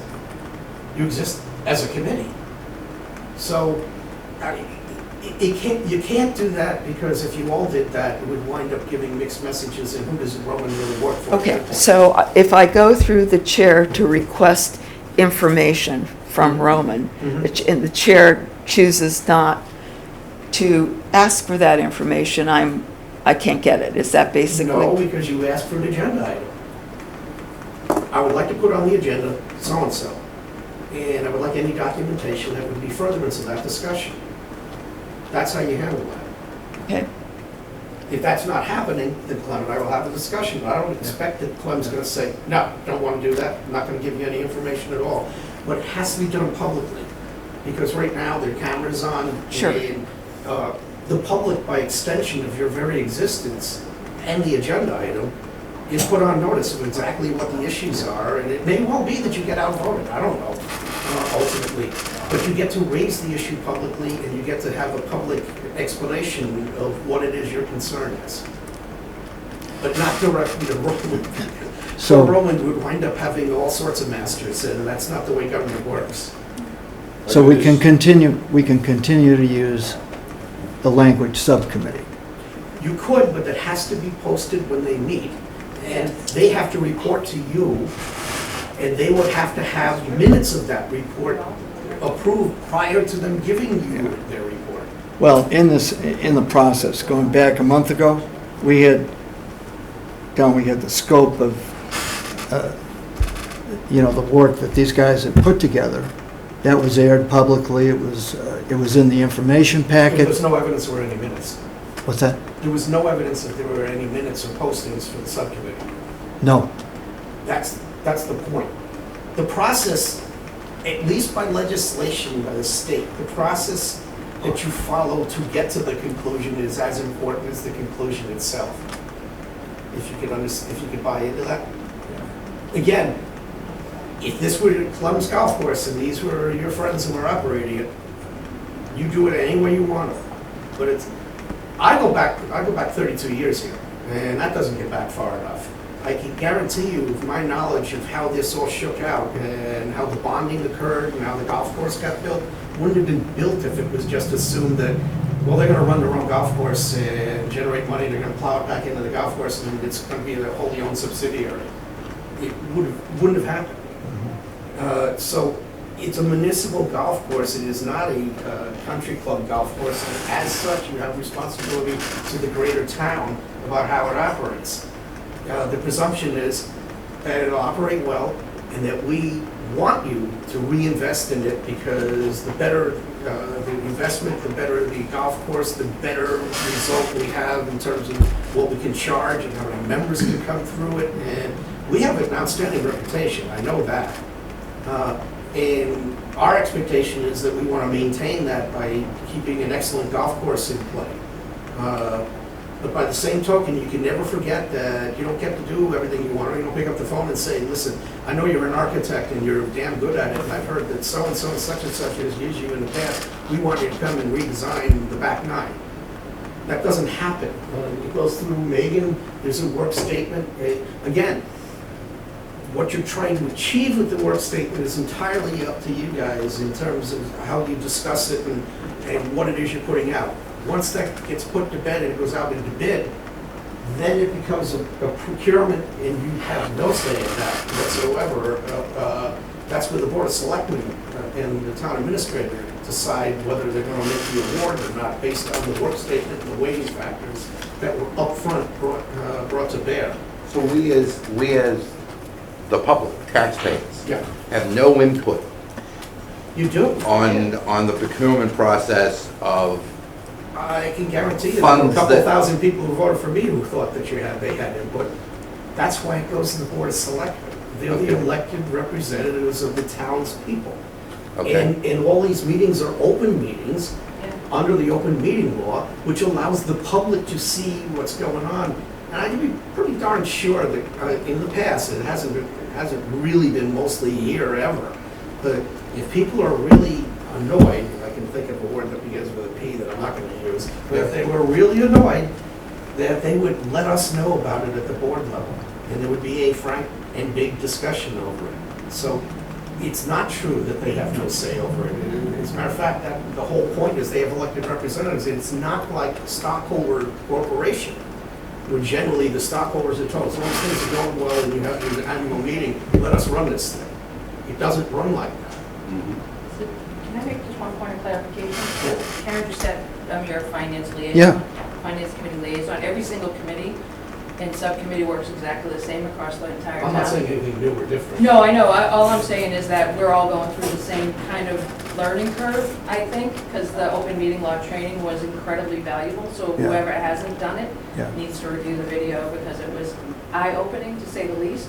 You exist as a committee. So you can't do that, because if you all did that, it would wind up giving mixed messages, and who does Roman really work for? Okay, so if I go through the chair to request information from Roman, and the chair chooses not to ask for that information, I can't get it. Is that basically? No, because you asked for an agenda item. I would like to put on the agenda so-and-so, and I would like any documentation that would be furtherance of that discussion. That's how you handle that. Okay. If that's not happening, then Clem and I will have a discussion. But I don't expect that Clem's going to say, no, don't want to do that. I'm not going to give you any information at all. But it has to be done publicly, because right now there are cameras on. Sure. And the public, by extension of your very existence and the agenda item, is put on notice of exactly what the issues are. And it may well be that you get outvoted. I don't know, ultimately. But you get to raise the issue publicly, and you get to have a public explanation of what it is your concern is. But not directly to Roman. So Roman would wind up having all sorts of masters, and that's not the way government works. So we can continue to use the language subcommittee. You could, but that has to be posted when they meet, and they have to report to you, and they would have to have minutes of that report approved prior to them giving you their report. Well, in the process, going back a month ago, we had the scope of, the work that these guys had put together. That was aired publicly. It was in the information packet. There was no evidence there were any minutes. What's that? There was no evidence that there were any minutes or postings for the subcommittee. No. That's the point. The process, at least by legislation by the state, the process that you follow to get to the conclusion is as important as the conclusion itself. If you could buy into that. Again, if this were Clem's Golf Course and these were your friends who were operating it, you do it any way you want to. But I go back 32 years here, and that doesn't get back far enough. I can guarantee you, with my knowledge of how this all shook out and how the bonding occurred and how the golf course got built, wouldn't have been built if it was just assumed that, well, they're going to run their own golf course and generate money, they're going to plow it back into the golf course, and it's going to be a wholly owned subsidiary. It wouldn't have happened. So it's a municipal golf course. It is not a country club golf course. And as such, you have responsibility to the greater town about how it operates. The presumption is that it'll operate well, and that we want you to reinvest in it, because the better the investment, the better the golf course, the better result we have in terms of what we can charge and how many members can come through it. And we have an outstanding reputation. I know that. And our expectation is that we want to maintain that by keeping an excellent golf course in play. But by the same token, you can never forget that you don't get to do everything you want. You don't pick up the phone and say, listen, I know you're an architect and you're damn good at it, and I've heard that so-and-so and such has used you in the past. We want you to come and redesign the back nine. That doesn't happen. It goes through Megan, there's a work statement. Again, what you're trying to achieve with the work statement is entirely up to you guys in terms of how you discuss it and what it is you're putting out. Once that gets put to bed and it goes out into bid, then it becomes a procurement, and you have no say in that whatsoever. That's where the Board of Selectmen and the town administrator decide whether they're gonna make the award or not, based on the work statement and the weighting factors that were upfront brought to bear. So we as the public, taxpayers, Yeah, have no input you do. on the procurement process of, I can guarantee you, there were a Funds couple that- thousand people who voted for me who thought that they had input. That's why it goes to the Board of Selectmen. They're the elected representatives of the town's people. okay? And all these meetings are open meetings under the open meeting law, which allows the public to see what's going on. And I can be pretty darn sure that in the past, it hasn't really been mostly here ever. But if people are really annoyed, I can think of a word that begins with a P that I'm not going to use, but if they were really annoyed, that they would let us know about it at the board level. And there would be a frank and big discussion over it. So it's not true that they have no say over it. As a matter of fact, the whole point is they have elected representatives. It's not like stockholder corporation, where generally the stockholders are told, as long as things are going well and you have your annual meeting, let us run this thing. It doesn't run like that. So can I make just one point of clarification? Karen just said, I'm your finance liaison. Yeah. Finance committee liaison. Every single committee and subcommittee works exactly the same across the entire town. I'm not saying anything new or different. No, I know. All I'm saying is that we're all going through the same kind of learning curve, I think, because the open meeting law training was incredibly valuable. So Yeah. whoever hasn't done it Yeah. needs to review the video because it was eye-opening, to say the least.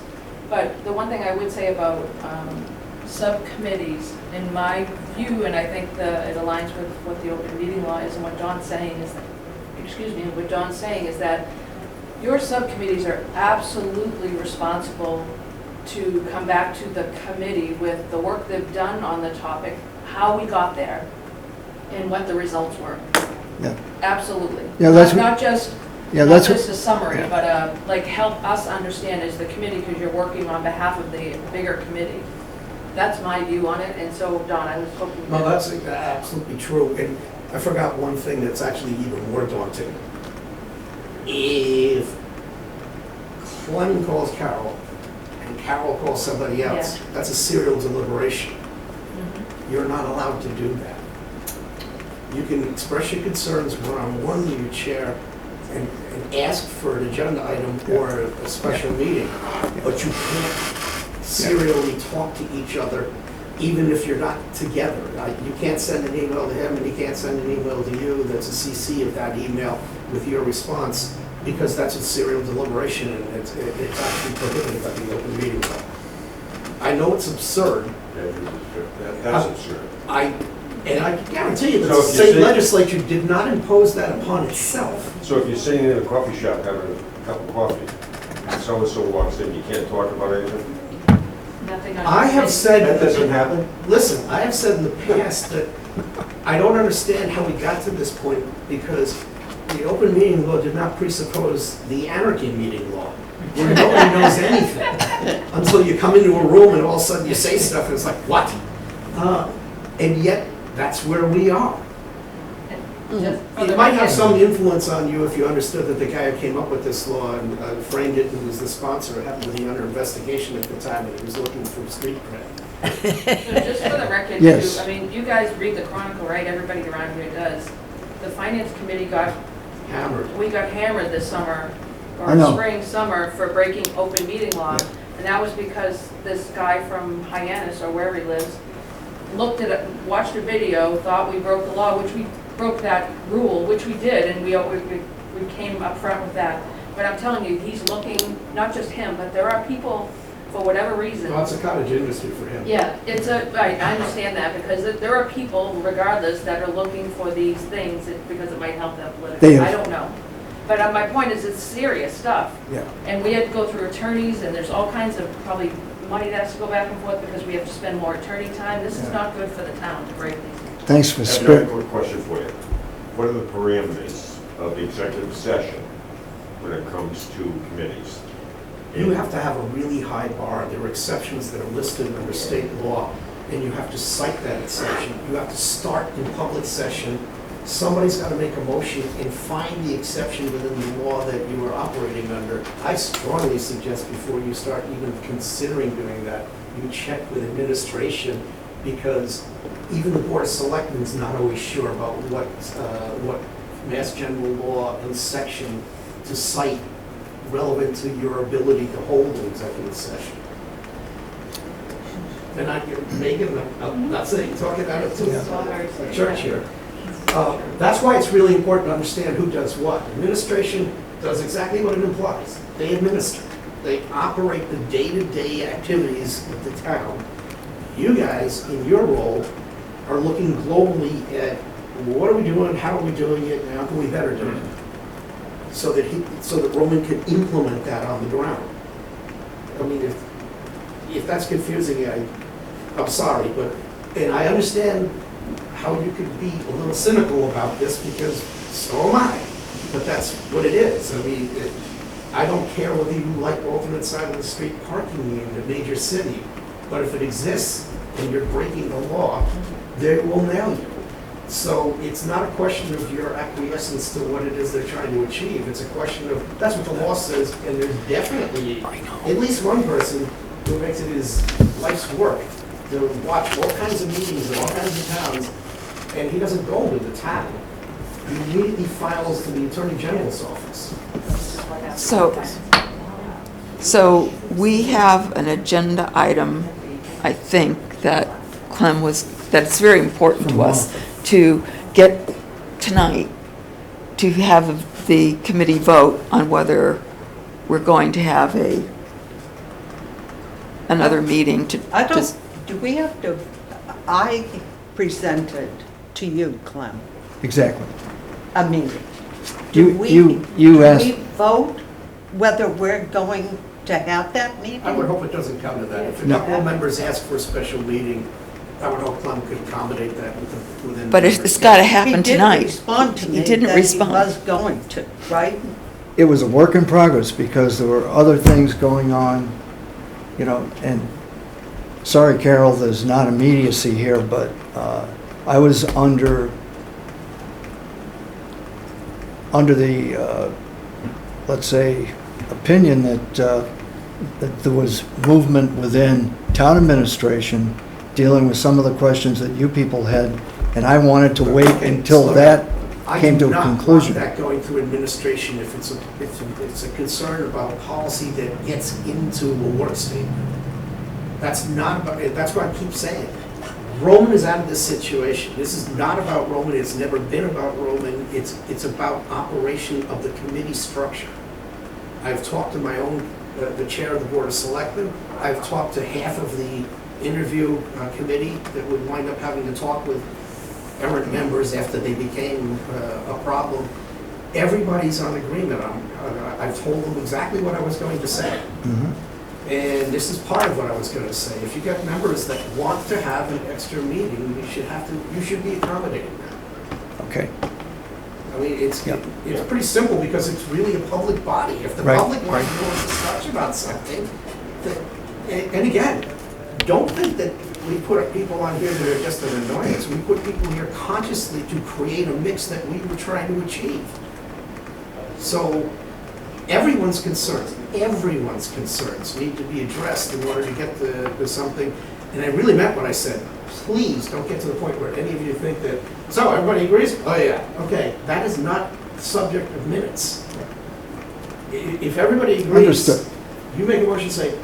But the one thing I would say about subcommittees, in my view, and I think it aligns with what the open meeting law is and what John's saying is that, what John's saying is that your subcommittees are absolutely responsible to come back to the committee with the work they've done on the topic, how we got there, and what the results were. Yeah. Absolutely. Yeah, that's Not just Yeah, not that's what, just a summary, yeah. but like help us understand as the committee, because you're working on behalf of the bigger committee. That's my view on it, and so, Don, I was hoping. No, that's absolutely true. And I forgot one thing that's actually even more daunting. If Clem calls Carol and Carol calls somebody else, Yeah. that's a serial deliberation. Mhm. You're not allowed to do that. You can express your concerns one-on-one with your chair and ask for an agenda item or a special meeting, but you can't serially talk to each other, even if you're not together. You can't send an email to him and he can't send an email to you that's a CC of that email with your response, because that's a serial deliberation and it's actually prohibited by the open meeting law. I know it's absurd. That's absurd. And I can guarantee you that So the if you state say- legislature did not impose that upon itself. So if you're sitting in a coffee shop having a cup of coffee, and so-and-so walks in, you can't talk about anything? Nothing on. I have That said, doesn't happen? listen, I have said in the past that I don't understand how we got to this point, because the open meeting law did not presuppose the anarchy meeting law, where nobody knows anything until you come into a room and all of a sudden you say stuff and it's like, what? And yet, that's where we are. Just for It the might have record- some influence on you if you understood that the guy who came up with this law and framed it and was the sponsor happened to be under investigation at the time and he was looking for street cred. So just for the record, Yes. I mean, you guys read the Chronicle, right? Everybody around here does. The finance committee Hammered. we got hammered this summer, I or know. spring, summer, for breaking open meeting law. Yeah. And that was because this guy from Hyannis, or wherever he lives, looked at it, watched a video, thought we broke the law, which we broke that rule, which we did, and we came up front with that. But I'm telling you, he's looking, not just him, but there are people, for whatever reason. Well, it's a cottage industry for him. Yeah, right, I understand that, because there are people, regardless, that are looking for these things because it might help them They politically. have- I don't know. But my point is, it's serious stuff. Yeah. And we had to go through attorneys, and there's all kinds of probably money that has to go back and forth because we have to spend more attorney time. This is Yeah. not good for the town to break these. Thanks for I have spirit. another quick question for you. What are the parameters of the executive session when it comes to committees? You have to have a really high bar. There are exceptions that are listed under state law, and you have to cite that exception. You have to start in public session somebody's got to make a motion and find the exception within the law that you are operating under. I strongly suggest before you start even considering doing that, you check with administration, because even the Board of Selectmen is not always sure about what Mass General Law and section to cite relevant to your ability to hold an executive session. And Megan, I'm not saying, talking about it to the church here. That's why it's really important to understand who does what. Administration does exactly what it implies. They administer. They operate the day-to-day activities of the town. You guys, in your role, are looking globally at what are we doing, how are we doing it, and how can we better do it? So that Roman can implement that on the ground. I mean, if that's confusing, I'm sorry, and I understand how you could be a little cynical about this, because so am I, but that's what it is. I mean, I don't care whether you like alternate side of the street parking in a major city, but if it exists and you're breaking the law, they will nail you. So it's not a question of your acquiescence to what it is they're trying to achieve. It's a question of, that's what the law says, and there's definitely at least one person who makes it his life's work to watch all kinds of meetings in all kinds of towns, and he doesn't go to the town. He immediately files to the Attorney General's office. So we have an agenda item, I think, that Clem that it's very important to us to get tonight, to have the committee vote on whether we're going to have another meeting to. Do we have to, I presented to you, Clem, Exactly. a meeting. You Do asked, we vote whether we're going to have that meeting? I would hope it doesn't come to that. If a No. couple of members ask for a special meeting, I would hope Clem could accommodate that within. But it's got to happen tonight. He didn't respond to me He didn't that respond. he was going to, right? it was a work in progress because there were other things going on, and sorry, Carol, there's not immediacy here, but I was under the, let's say, opinion that there was movement within town administration dealing with some of the questions that you people had, and I wanted to wait until that came to a conclusion. I do not want that going through administration if it's a concern about policy that gets into a work statement. That's not about, that's what I keep saying. Roman is out of this situation. This is not about Roman. It's never been about Roman. It's about operation of the committee structure. I've talked to my own, the chair of the Board of Selectmen. I've talked to half of the interview committee that would wind up having to talk with errant members after they became a problem. Everybody's on agreement. I've told them exactly what I was going to say. Mhm. And this is part of what I was going to say. If you get members that want to have an extra meeting, you should be accommodating that. Okay. I mean, it's Yep. pretty simple because it's really a public body. If the Right, public wants to go into discussion about something, and again, don't think that we put people on here that are just an annoyance. We put people here consciously to create a mix that we were trying to achieve. So everyone's concerns need to be addressed in order to get to something. And I really meant what I said. Please don't get to the point where any of you think that, so everybody agrees? Oh yeah, okay. That is not the subject of minutes. If everybody agrees, Understood. you make a motion, say,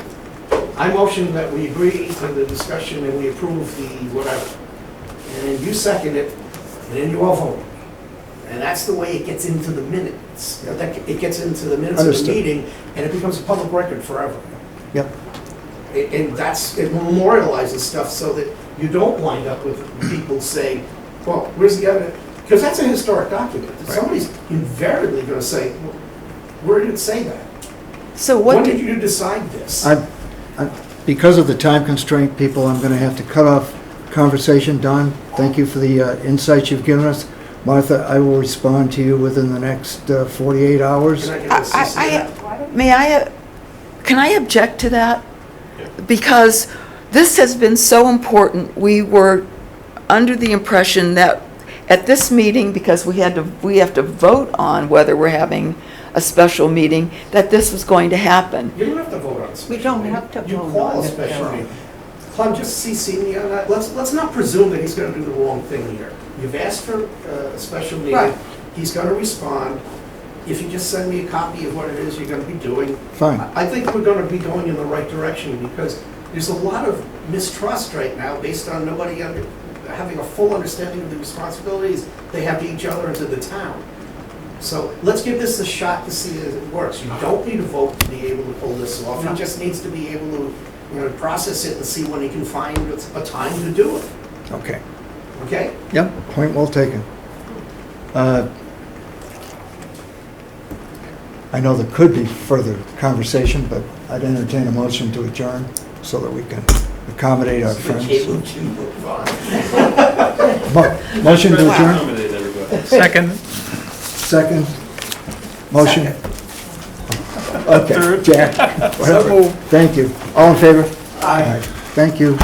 I motion that we agree to the discussion and we approve the whatever. And you second it, and then you all vote. And that's the way it gets into the minutes. It gets into the minutes of the Understood. meeting, and it becomes a public record forever. Yep. And it memorializes stuff so that you don't wind up with people saying, well, where's the evidence? Because that's a historic document. Somebody's invariably going to say, well, where did it say that? So When did you decide this? Because of the time constraint, people, I'm going to have to cut off conversation. Don, thank you for the insights you've given us. Martha, I will respond to you within the next 48 hours. Can I get a CC of that? Can I object to that? Because this has been so important. We were under the impression that at this meeting, because we have to vote on whether we're having a special meeting, that this was going to happen. You don't have to vote on a special We don't meeting. have to You vote call on a it, special Carol. meeting. Clem, just CC me on that. Let's not presume that he's gonna do the wrong thing here. You've asked for a special meeting. Right. He's gonna respond. If you just send me a copy of what it is you're gonna be doing. Fine. I think we're gonna be going in the right direction because there's a lot of mistrust right now based on nobody having a full understanding of the responsibilities they have to each other and to the town. So let's give this a shot to see if it works. You don't need a vote to be able to pull this off. He just needs to be able to, process it and see when he can find a time to do it, Okay. okay? Yep, point well taken. I know there could be further conversation, but I'd entertain a motion to adjourn so that we can accommodate our So the friends. cable can move on. Motion to adjourn? Second, Second? Motion? Okay, Jack, whatever. Thank you. All in favor? Aye. Thank you.